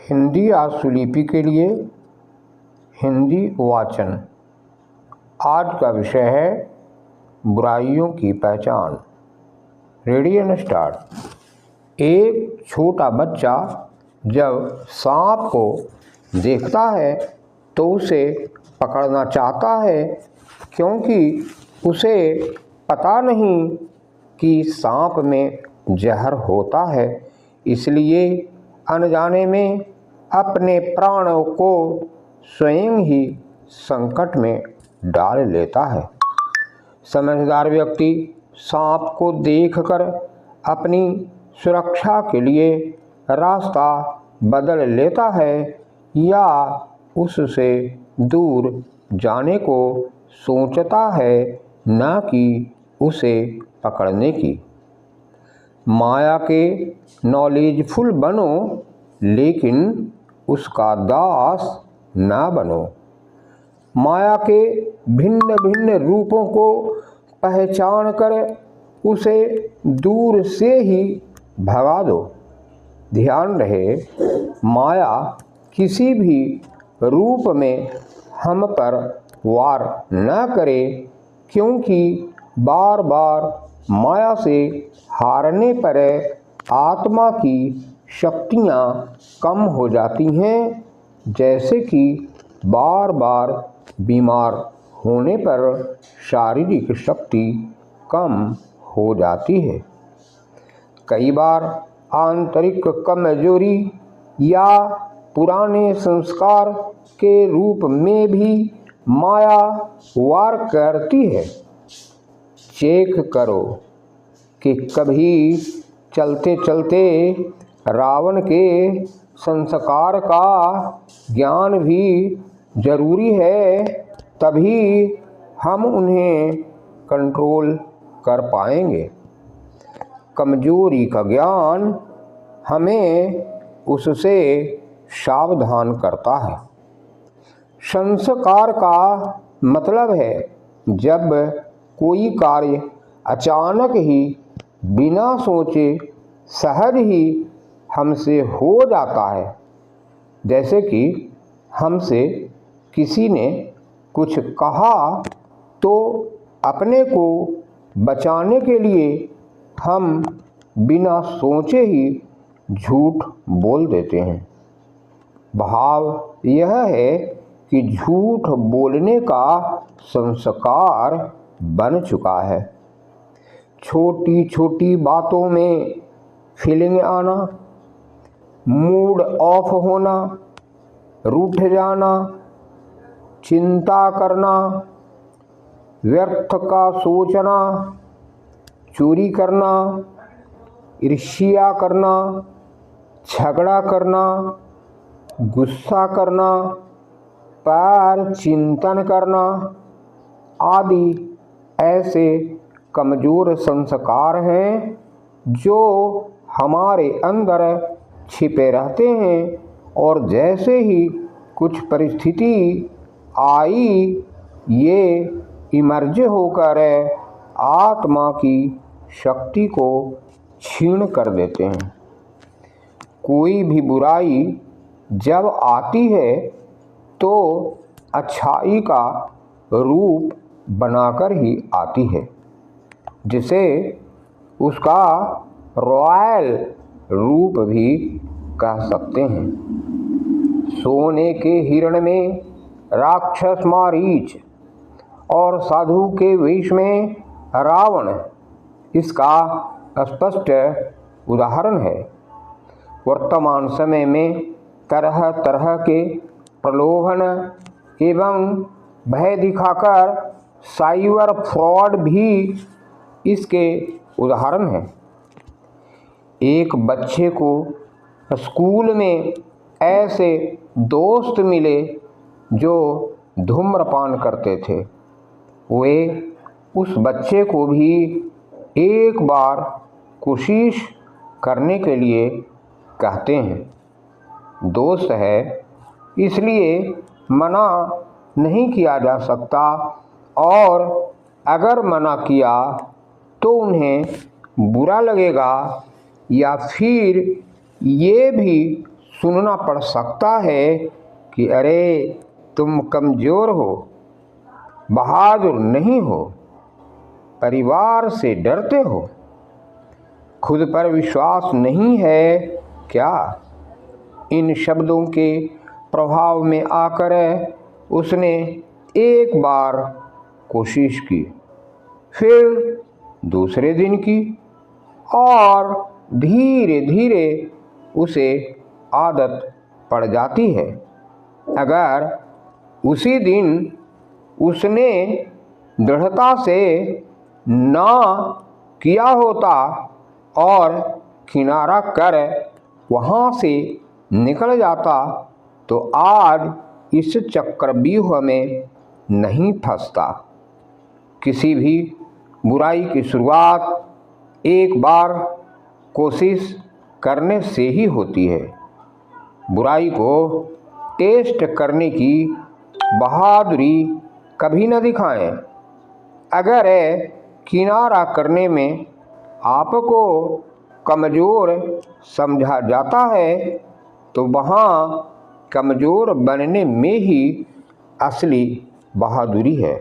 हिंदी आशुलिपि के लिए हिंदी वाचन। आज का विषय है बुराइयों की पहचान। Ready and start. एक छोटा बच्चा जब सांप को देखता है तो उसे पकड़ना चाहता है, क्योंकि उसे पता नहीं कि सांप में जहर होता है। इसलिए अनजाने में अपने प्राणों को स्वयं ही संकट में डाल लेता है। समझदार व्यक्ति सांप को देखकर अपनी सुरक्षा के लिए रास्ता बदल लेता है या उससे दूर जाने को सोचता है, न कि उसे पकड़ने की। माया के नॉलेजफुल बनो, लेकिन उसका दास न बनो। माया के भिन्न भिन्न रूपों को पहचान कर उसे दूर से ही भगा दो। ध्यान रहे, माया किसी भी रूप में हम पर वार न करे, क्योंकि बार बार माया से हारने पर आत्मा की शक्तियाँ कम हो जाती हैं, जैसे कि बार बार बीमार होने पर शारीरिक शक्ति कम हो जाती है। कई बार आंतरिक कमजोरी या पुराने संस्कार के रूप में भी माया वार करती है। चेक करो कि कभी चलते चलते रावण के संस्कार का ज्ञान भी जरूरी है, तभी हम उन्हें कंट्रोल कर पाएंगे। कमजोरी का ज्ञान हमें उससे सावधान करता है। संस्कार का मतलब है जब कोई कार्य अचानक ही बिना सोचे सहज ही हमसे हो जाता है। जैसे कि हमसे किसी ने कुछ कहा तो अपने को बचाने के लिए हम बिना सोचे ही झूठ बोल देते हैं। भाव यह है कि झूठ बोलने का संस्कार बन चुका है। छोटी छोटी बातों में फीलिंग आना, मूड ऑफ होना, रूठ जाना, चिंता करना, व्यर्थ का सोचना, चोरी करना, ईर्ष्या करना, झगड़ा करना, गुस्सा करना, पर चिंतन करना आदि ऐसे कमजोर संस्कार हैं जो हमारे अंदर छिपे रहते हैं, और जैसे ही कुछ परिस्थिति आई ये इमर्ज होकर आत्मा की शक्ति को छीन कर देते हैं। कोई भी बुराई जब आती है तो अच्छाई का रूप बनाकर ही आती है, जिसे उसका रॉयल रूप भी कह सकते हैं। सोने के हिरण में राक्षस मारीच और साधु के वेश में रावण इसका स्पष्ट उदाहरण है। वर्तमान समय में तरह तरह के प्रलोभन एवं भय दिखाकर साइबर फ्रॉड भी इसके उदाहरण हैं। एक बच्चे को स्कूल में ऐसे दोस्त मिले जो धूम्रपान करते थे। वे उस बच्चे को भी एक बार कोशिश करने के लिए कहते हैं। दोस्त है इसलिए मना नहीं किया जा सकता, और अगर मना किया तो उन्हें बुरा लगेगा, या फिर ये भी सुनना पड़ सकता है कि अरे तुम कमज़ोर हो, बहादुर नहीं हो, परिवार से डरते हो, खुद पर विश्वास नहीं है क्या। इन शब्दों के प्रभाव में आकर उसने एक बार कोशिश की, फिर दूसरे दिन की, और धीरे धीरे उसे आदत पड़ जाती है। अगर उसी दिन उसने दृढ़ता से ना किया होता और किनारा कर वहाँ से निकल जाता तो आज इस चक्रव्यूह में नहीं फंसता। किसी भी बुराई की शुरुआत एक बार कोशिश करने से ही होती है। बुराई को टेस्ट करने की बहादुरी कभी न दिखाएं। अगर किनारा करने में आपको कमज़ोर समझा जाता है तो वहाँ कमज़ोर बनने में ही असली बहादुरी है।